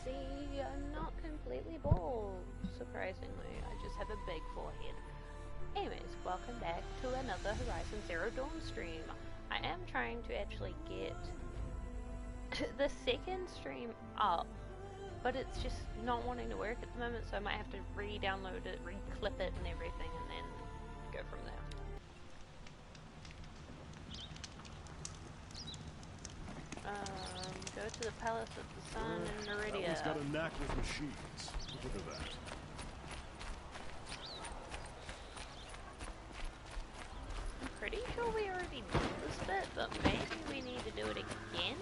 See, I'm not completely bald, surprisingly. I just have a big forehead. Anyways, welcome back to another Horizon Zero Dawn stream. I am trying to actually get the second stream up, but it's just not wanting to work at the moment, so I might have to re-download it, re-clip it and everything, and then go from there. Go to the Palace of the Sun in Naridia. He's got a knack with machines. Look at that. I'm pretty sure we already did this bit, but maybe we need to do it again?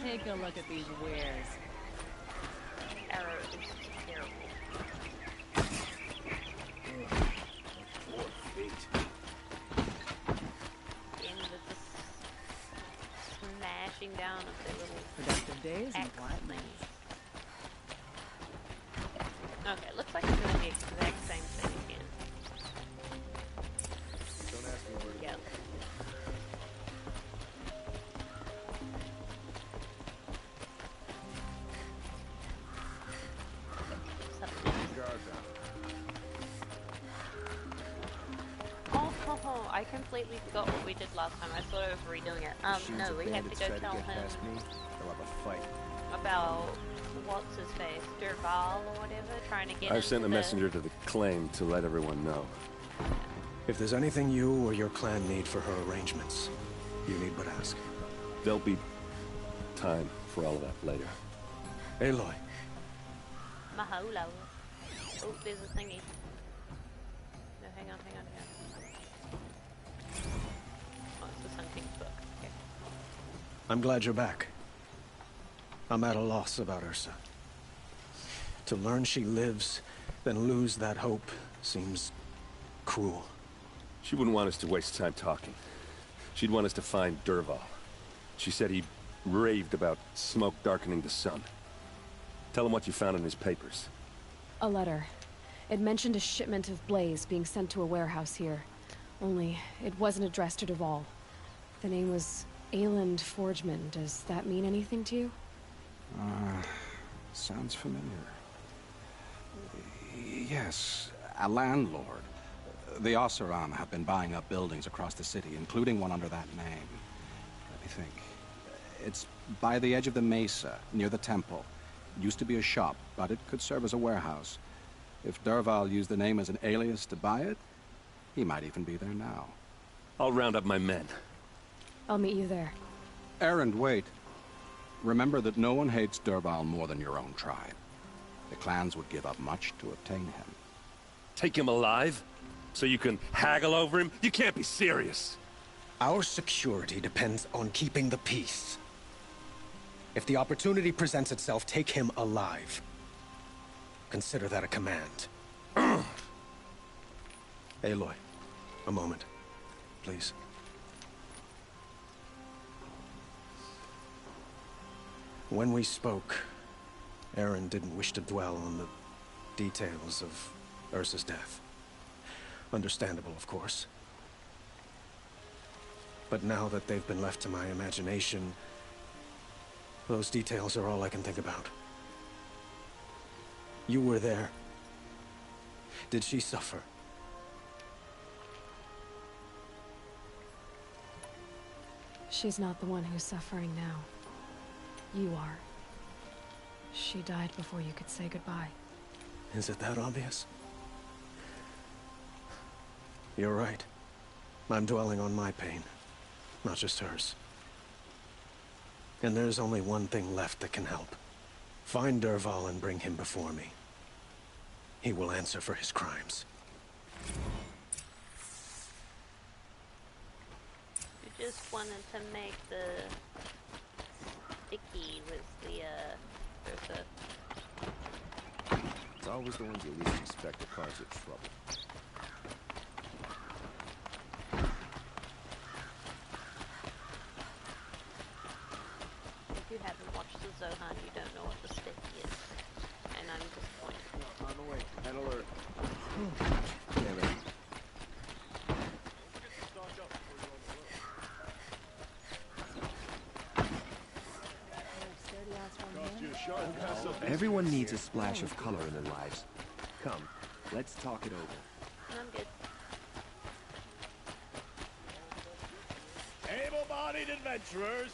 Take a look at these wares. Arrow is terrible. What fate? Again with the smashing down of the little Productive days and X quiet things. nights. Okay, looks like I'm doing the exact same thing again. Don't ask me where to Yep. guard down. Oh, I completely forgot what we did last time. I thought I was redoing it. No, we have to go tell him They'll have a fight. about what's his face, Derval or whatever, trying to get. I've sent a into the- messenger to the claim to let everyone know. If there's anything you or your clan need for her arrangements, you need but ask. There'll be time for all of that later. Aloy, Mahalo. Oh, there's a thingy. No, hang on. Oh, it's the Sun King's book. Okay. I'm glad you're back. I'm at a loss about Ursa. To learn she lives, then lose that hope, seems cruel. She wouldn't want us to waste time talking. She'd want us to find Derval. She said he raved about smoke darkening the sun. Tell him what you found in his papers. A letter. It mentioned a shipment of blaze being sent to a warehouse here. Only, it wasn't addressed to Derval. The name was Ayland Forgeman. Does that mean anything to you? Sounds familiar. Yes, a landlord. The Oseram have been buying up buildings across the city, including one under that name. Let me think. It's by the edge of the mesa, near the temple. Used to be a shop, but it could serve as a warehouse. If Derval used the name as an alias to buy it, he might even be there now. I'll round up my men. I'll meet you there. Erend, wait. Remember that no one hates Derval more than your own tribe. The clans would give up much to obtain him. Take him alive? So you can haggle over him? You can't be serious. Our security depends on keeping the peace. If the opportunity presents itself, take him alive. Consider that a command. Aloy, a moment, please. When we spoke, Erend didn't wish to dwell on the details of Ursa's death. Understandable, of course. But now that they've been left to my imagination, those details are all I can think about. You were there. Did she suffer? She's not the one who's suffering now. You are. She died before you could say goodbye. Is it that obvious? You're right. I'm dwelling on my pain, not just hers. And there's only one thing left that can help. Find Derval and bring him before me. He will answer for his crimes. You just wanted to make the sticky with the Ursa. It's always the ones you least expect that cause you trouble. If you haven't watched the Zohan, you don't know what the sticky is. And I'm disappointed. On the way. An alert. Damn it. Everyone needs a splash of color in their lives. Come, let's talk it over. I'm good. Able-bodied adventurers,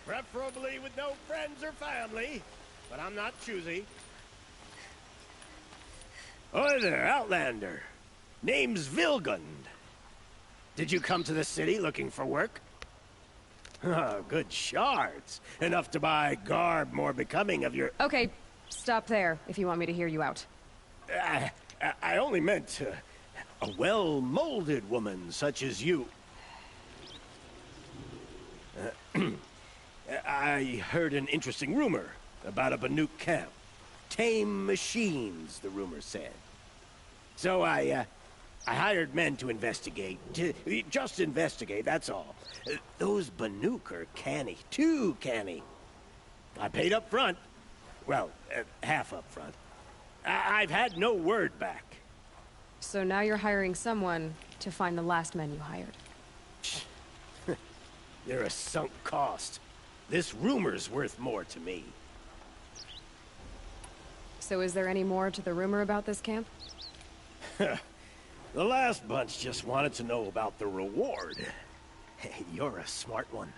preferably with no friends or family, but I'm not choosy. Oi there, Outlander. Name's Vilgund. Did you come to the city looking for work? Oh, good shards. Enough to buy garb more becoming of your... Okay, stop there if you want me to hear you out. I only meant a well-molded woman such as you. I heard an interesting rumor about a Banuk camp. Tame machines, the rumor said. So I hired men to investigate. Just investigate, that's all. Those Banuk are canny. Too canny. I paid up front. Well, half up front. I've had no word back. So now you're hiring someone to find the last men you hired. They're a sunk cost. This rumor's worth more to me. So is there any more to the rumor about this camp? The last bunch just wanted to know about the reward. Hey, you're a smart one.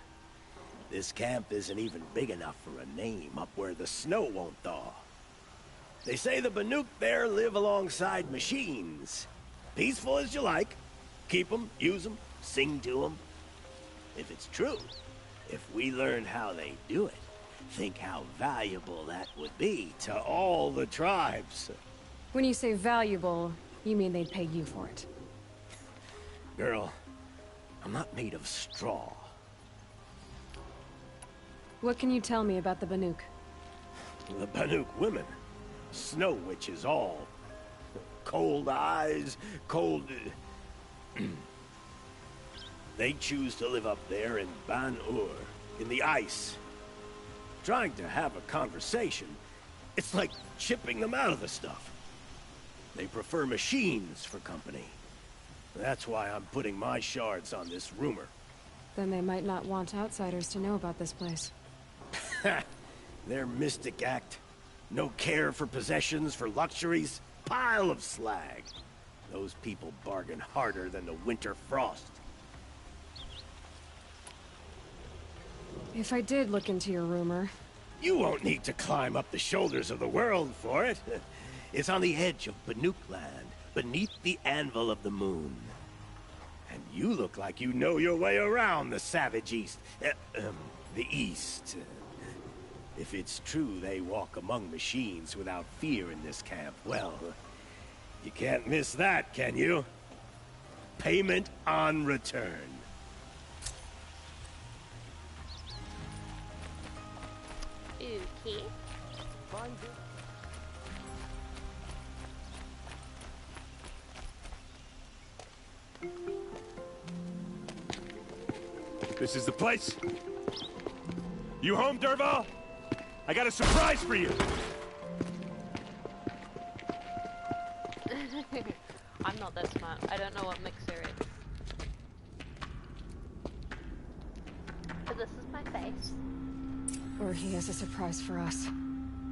This camp isn't even big enough for a name up where the snow won't thaw. They say the Banuk there live alongside machines. Peaceful as you like. Keep them, use them, sing to them. If it's true, if we learn how they do it, think how valuable that would be to all the tribes. When you say valuable, you mean they'd pay you for it. Girl, I'm not made of straw. What can you tell me about the Banuk? The Banuk women. Snow witches all. Cold eyes, cold... They choose to live up there in Ban-Ur, in the ice. Trying to have a conversation, it's like chipping them out of the stuff. They prefer machines for company. That's why I'm putting my shards on this rumor. Then they might not want outsiders to know about this place. Their mystic act. No care for possessions, for luxuries. Pile of slag. Those people bargain harder than the winter frost. If I did look into your rumor... You won't need to climb up the shoulders of the world for it. It's on the edge of Banuk land, beneath the anvil of the moon. And you look like you know your way around the savage east. The east. If it's true they walk among machines without fear in this camp, well, you can't miss that, can you? Payment on return. Okay. This is the place? You home, Dervahl? I got a surprise for you! I'm not that smart. I don't know what mixer is. But this is my face. Or he has a surprise for us.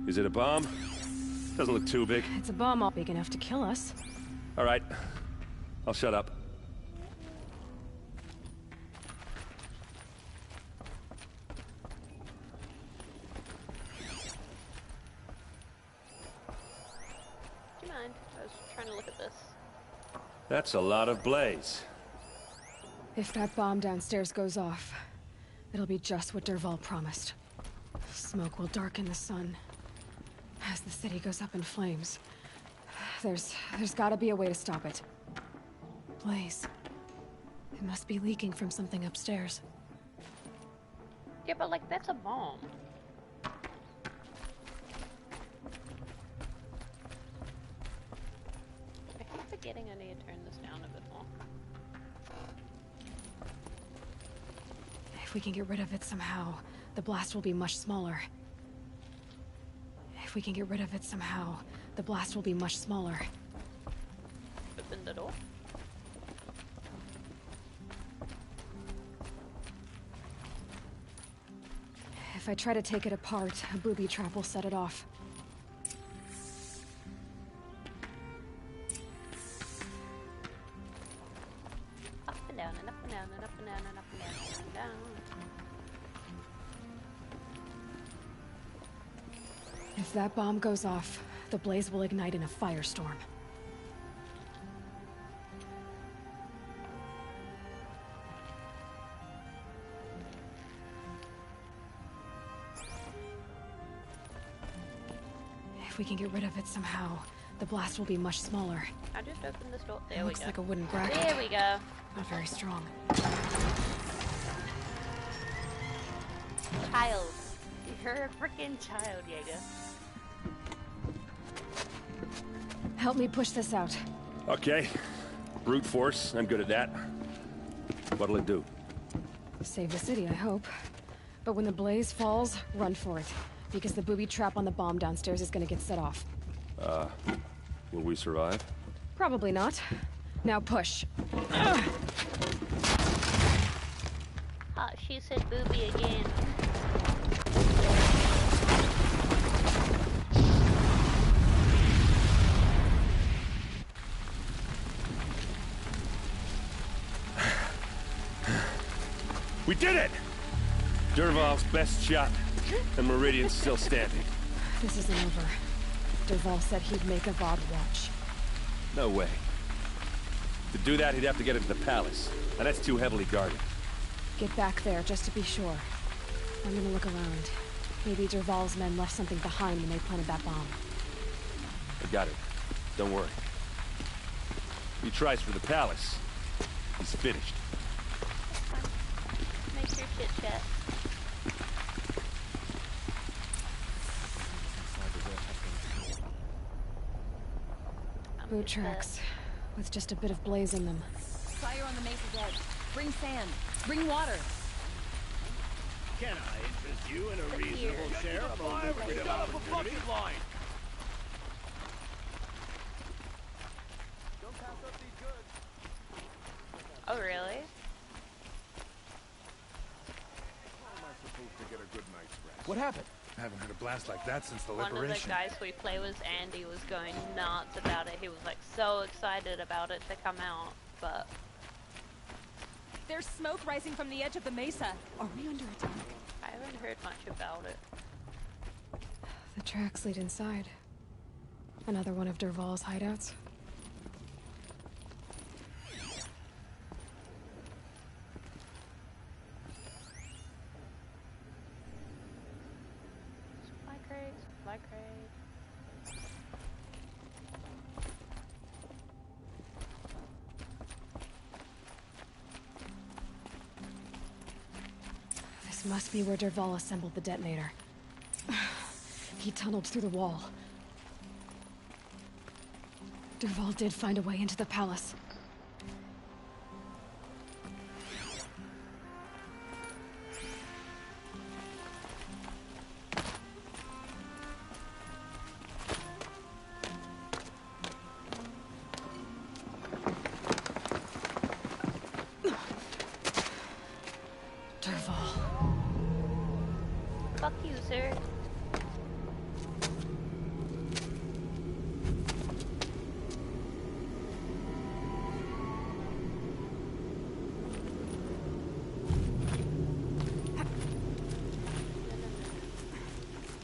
Is it a bomb? Doesn't look too big. It's a bomb all big enough to kill us. All right. I'll shut up. Do you mind? I was trying to look at this. That's a lot of blaze. If that bomb downstairs goes off, it'll be just what Dervahl promised. Smoke will darken the sun. As the city goes up in flames, there's gotta be a way to stop it. Blaze. It must be leaking from something upstairs. Yeah, but like, that's a bomb. I keep forgetting I need to turn this down a bit more. If we can get rid of it somehow, the blast will be much smaller. If we can get rid of it somehow, the blast will be much smaller. Open the door. If I try to take it apart, a booby trap will set it off. Up and down and up and down and up and down and up and down and down. If that bomb goes off, the blaze will ignite in a firestorm. If we can get rid of it somehow, the blast will be much smaller. I just opened this door. It There we looks go. like a wooden bracket. There we go. Not very strong. Child. You're a freaking child, Jaeger. Help me push this out. Okay. Brute force, I'm good at that. What'll it do? Save the city, I hope. But when the blaze falls, run for it. Because the booby trap on the bomb downstairs is gonna get set off. Will we survive? Probably not. Now push. Ah, she said booby again. We did it! Dervahl's best shot, and Meridian's still standing. This isn't over. Dervahl said he'd make a VOD watch. No way. To do that, he'd have to get into the palace, and that's too heavily guarded. Get back there, just to be sure. I'm gonna look around. Maybe Dervahl's men left something behind when they planted that bomb. I got it. Don't worry. If he tries for the palace, he's finished. Make your chit chat. Boot tracks, with just a bit of blaze in them. Fire on the mesa's edge. Bring sand. Bring water. Can I interest you in a But here, reasonable share of a lucrative opportunity? Oh, really? What happened? I haven't had a blast like that since the One of the liberation. guys we play with, Andy, was going nuts about it. He was like so excited about it to come out, but There's smoke rising from the edge of the mesa. Are we under attack? I haven't heard much about it. The tracks lead inside. Another one of Dervahl's hideouts. Supply crate, supply crate. This must be where Dervahl assembled the detonator. He tunneled through the wall. Dervahl did find a way into the palace. Dervahl. Fuck you, sir.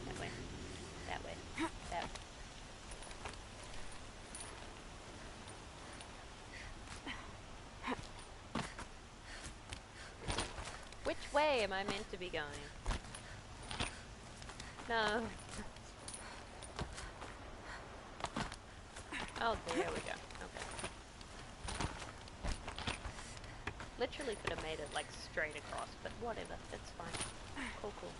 That way. That way. That way. Which way am I meant to be going? No. Oh, there we go. Okay. Literally could have made it like straight across, but whatever. It's fine. Cool, cool.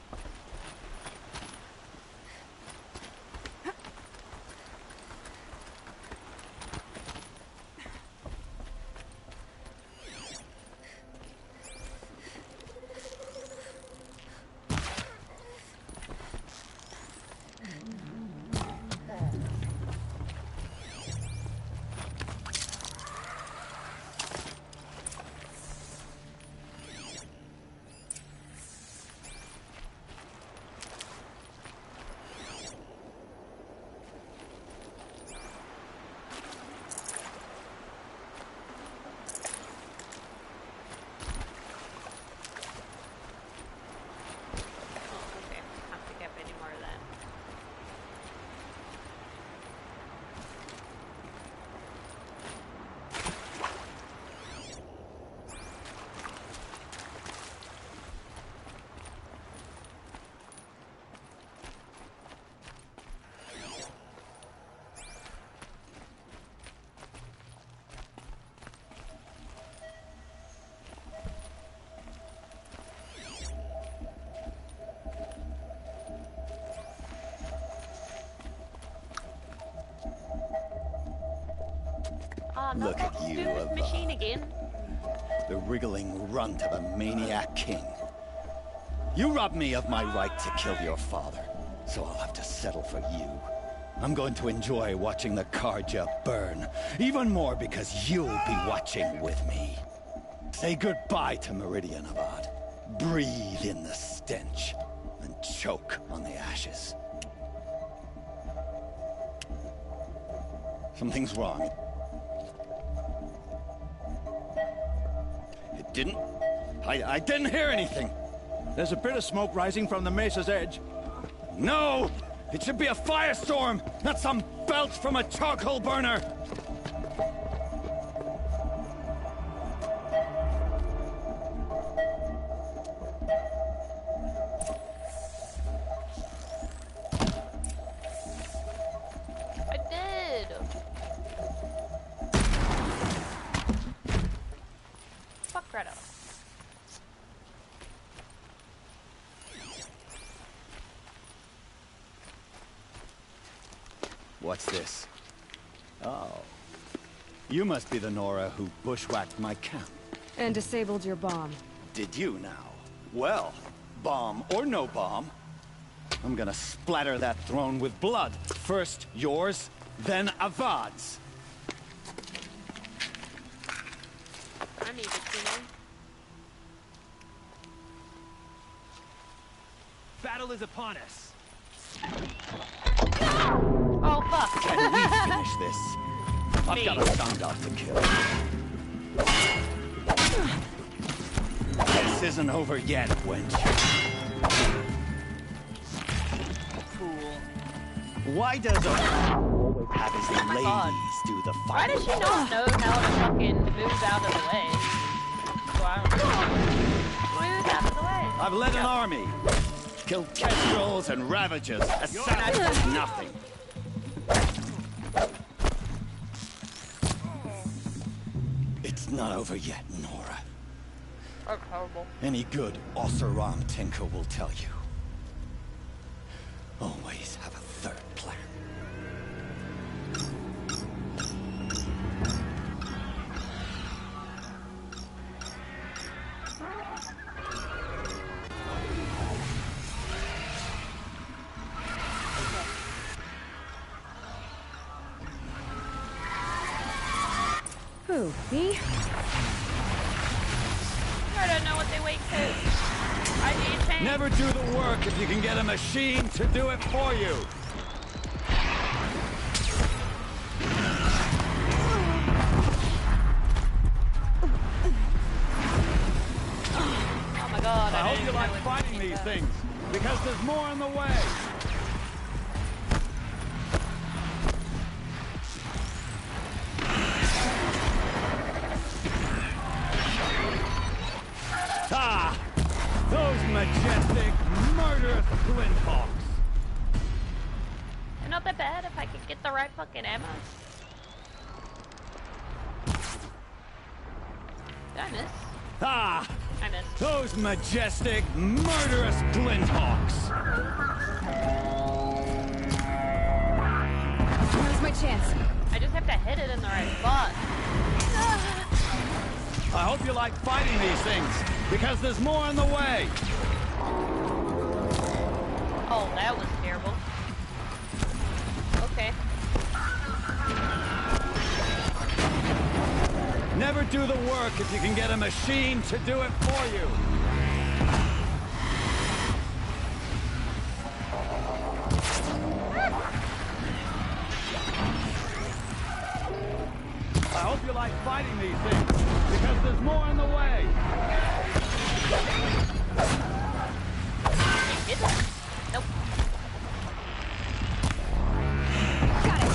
Oh, not Look that at you, stupid Avad. machine again. The wriggling runt of a maniac king. You robbed me of my right to kill your father, so I'll have to settle for you. I'm going to enjoy watching the Carja burn, even more because you'll be watching with me. Say goodbye to Meridian, Avad. Breathe in the stench, and choke on the ashes. Something's wrong. It didn't... I didn't hear anything. There's a bit of smoke rising from the mesa's edge. No! It should be a firestorm, not some belch from a charcoal burner! I did. Fuck Greta. What's this? Oh. You must be the Nora who bushwhacked my camp. And disabled your bomb. Did you now? Well, bomb or no bomb, I'm gonna splatter that throne with blood. First yours, then Avad's. I need it, you know. Battle is upon us. Oh, fuck. Can we finish this? I've got a Sangha to kill. This isn't over yet, wench. Fool. Why does always have his Oh my God. ladies do the Why fighting? does she not know how to fucking move out of the way? So I don't know. Move out of the way. I've led an army. Killed kestrels and ravagers. Assassined nothing. It's not over yet, Nora. That's horrible. Any good Oseram tinker will tell you. Always have a third plan. Who, me? I don't know what they wait to. I need change. Never do the work if you can get a machine to do it for you. Oh my God. I hope didn't you know like it fighting was these that. things, because there's more on the way. Ah! Those majestic, murderous flinthawks! They're not that bad if I could get the right fucking ammo. Did I miss? Ah! I missed. Those majestic, murderous flinthawks! Now's my chance. I just have to hit it in the right spot. I hope you like fighting these things, because there's more on the way! Oh, that was terrible. Okay. Never do the work if you can get a machine to do it for you! I hope you like fighting these things, because there's more on the way! Hit it. Nope. Got it.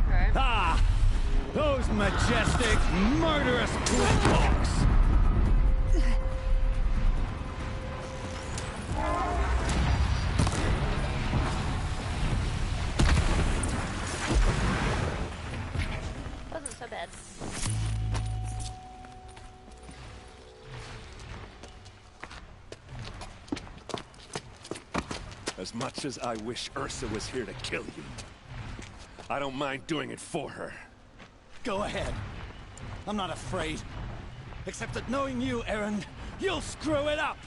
Alright. Ah! Those majestic, murderous flinthawks! Wasn't so bad. As much as I wish Ursa was here to kill you, I don't mind doing it for her. Go ahead. I'm not afraid. Except that knowing you, Erend, you'll screw it up!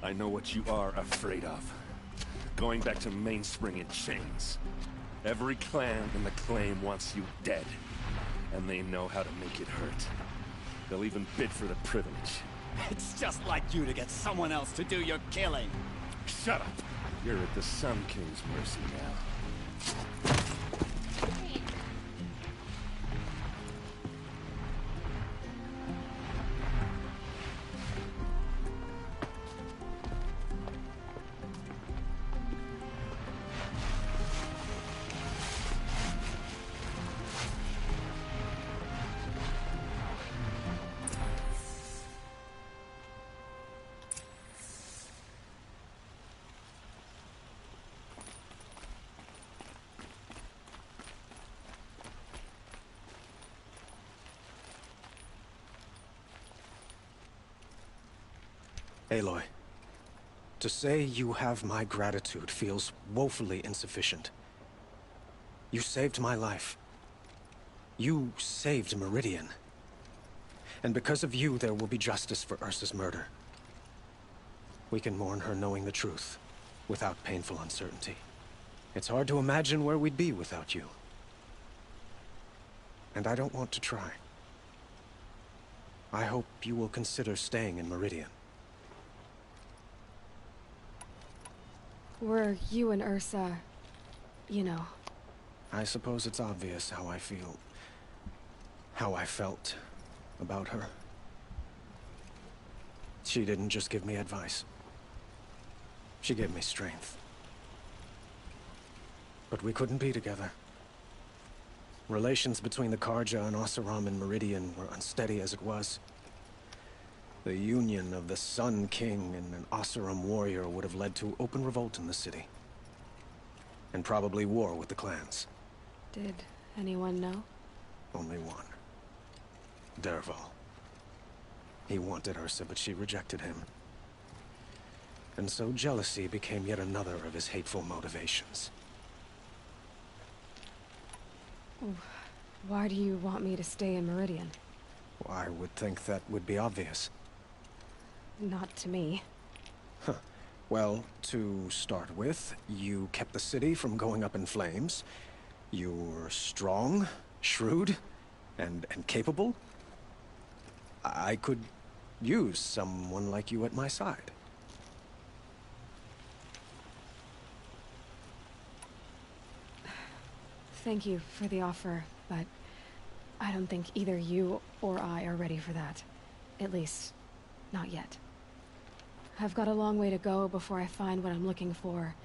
I know what you are afraid of. Going back to Mainspring in chains. Every clan in the claim wants you dead. And they know how to make it hurt. They'll even bid for the privilege. It's just like you to get someone else to do your killing. Shut up! You're at the Sun King's mercy now. Aloy, to say you have my gratitude feels woefully insufficient. You saved my life. You saved Meridian. And because of you, there will be justice for Ursa's murder. We can mourn her knowing the truth, without painful uncertainty. It's hard to imagine where we'd be without you. And I don't want to try. I hope you will consider staying in Meridian. Were you and Ursa, you know... I suppose it's obvious how I feel... how I felt about her. She didn't just give me advice. She gave me strength. But we couldn't be together. Relations between the Carja and Oseram and Meridian were unsteady as it was. The union of the Sun King and an Oseram warrior would have led to open revolt in the city. And probably war with the clans. Did anyone know? Only one. Dervahl. He wanted Ursa, but she rejected him. And so jealousy became yet another of his hateful motivations. Why do you want me to stay in Meridian? I would think that would be obvious. Not to me. Huh. Well, to start with, you kept the city from going up in flames. You were strong, shrewd, and capable. I could use someone like you at my side. Thank you for the offer, but I don't think either you or I are ready for that. At least, not yet. I've got a long way to go before I find what I'm looking for,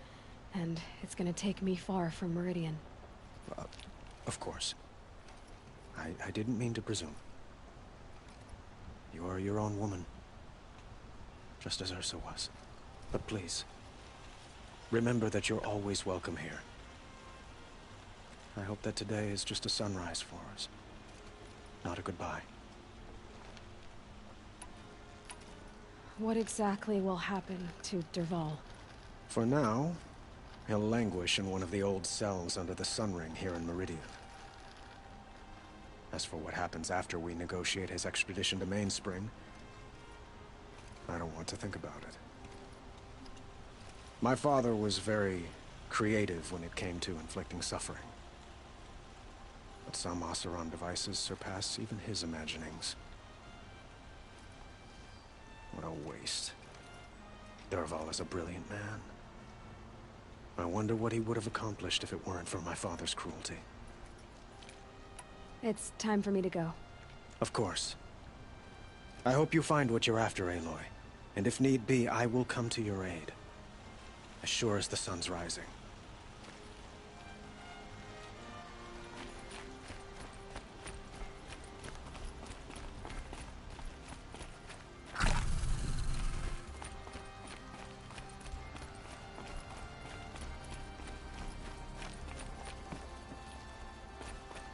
and it's gonna take me far from Meridian. Of course. I didn't mean to presume. You are your own woman. Just as Ursa was. But please, remember that you're always welcome here. I hope that today is just a sunrise for us, not a goodbye. What exactly will happen to Dervahl? For now, he'll languish in one of the old cells under the Sun Ring here in Meridian. As for what happens after we negotiate his extradition to Mainspring, I don't want to think about it. My father was very creative when it came to inflicting suffering. But some Oseram devices surpass even his imaginings. What a waste. Dervahl is a brilliant man. I wonder what he would have accomplished if it weren't for my father's cruelty. It's time for me to go. Of course. I hope you find what you're after, Aloy. And if need be, I will come to your aid. As sure as the sun's rising.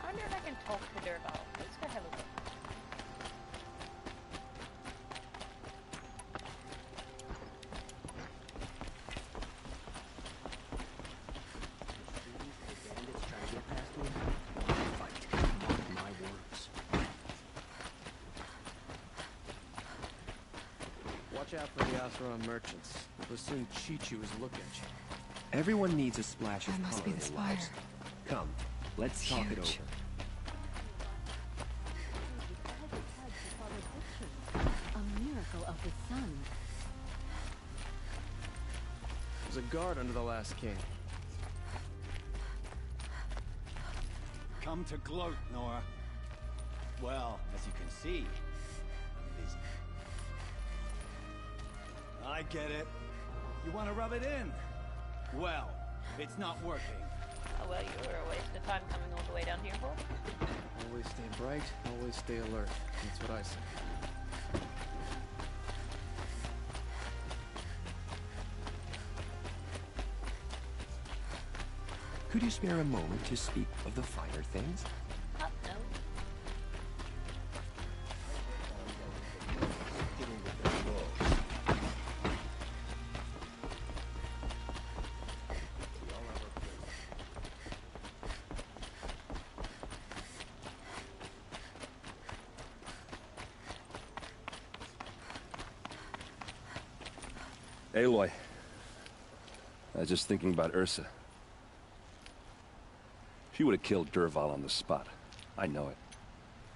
I wonder if I can talk to Dervahl. Let's go have a look. out for the Oseram merchants. We'll soon cheat you as look at you. Everyone needs a splash of That must color be in the their lives. spire. Come, let's talk it over. Huge. A miracle of the sun. There's a guard under the last king. Come to gloat, Nora. Well, as you can see, I'm busy. I get it. You want to rub it in? Well, it's not working. Oh well, you were a waste of time coming all the way down here for. Always stay bright, always stay alert. That's what I say. Could you spare a moment to speak of the finer things? No. Aloy. I was just thinking about Ursa. She would have killed Dervahl on the spot. I know it.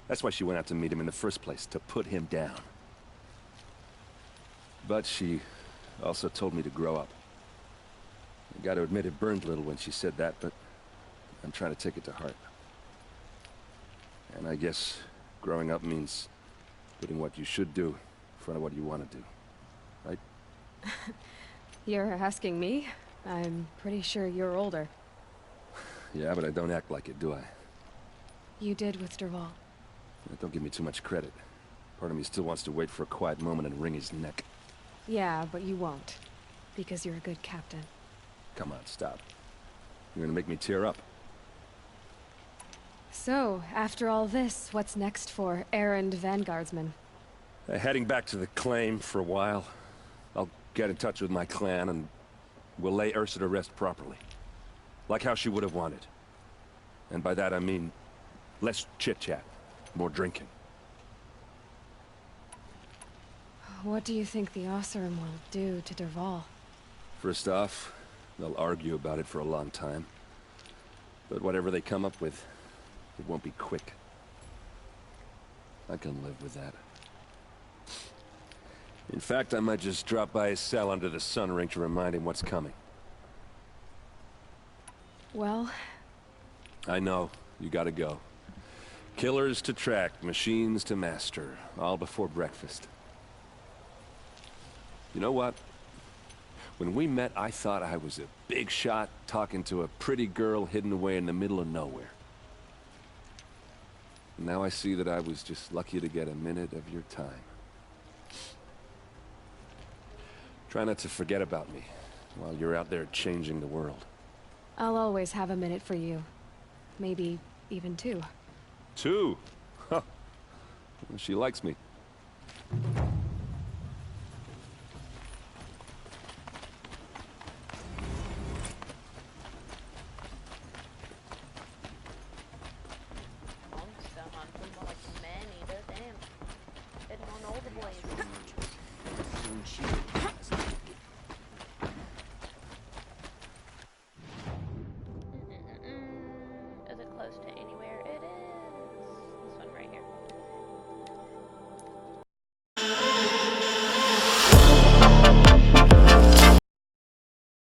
That's why she went out to meet him in the first place, to put him down. But she also told me to grow up. I gotta admit it burned a little when she said that, but I'm trying to take it to heart. And I guess growing up means putting what you should do in front of what you want to do. Right? You're asking me? I'm pretty sure you're older. Yeah, but I don't act like it, do I? You did with Dervahl. Don't give me too much credit. Part of me still wants to wait for a quiet moment and wring his neck. Yeah, but you won't. Because you're a good captain. Come on, stop. You're gonna make me tear up. So, after all this, what's next for errand vanguardsman? Heading back to the claim for a while. I'll get in touch with my clan and we'll lay Ursa to rest properly. Like how she would have wanted. And by that I mean less chit-chat, more drinking. What do you think the Oseram will do to Dervahl? First off, they'll argue about it for a long time. But whatever they come up with, it won't be quick. I can live with that. In fact, I might just drop by his cell under the sun ring to remind him what's coming. Well... I know. You gotta go. Killers to track, machines to master. All before breakfast. You know what? When we met, I thought I was a big shot talking to a pretty girl hidden away in the middle of nowhere. Now I see that I was just lucky to get a minute of your time. Try not to forget about me while you're out there changing the world. I'll always have a minute for you. Maybe even two. Two? Huh. She likes me.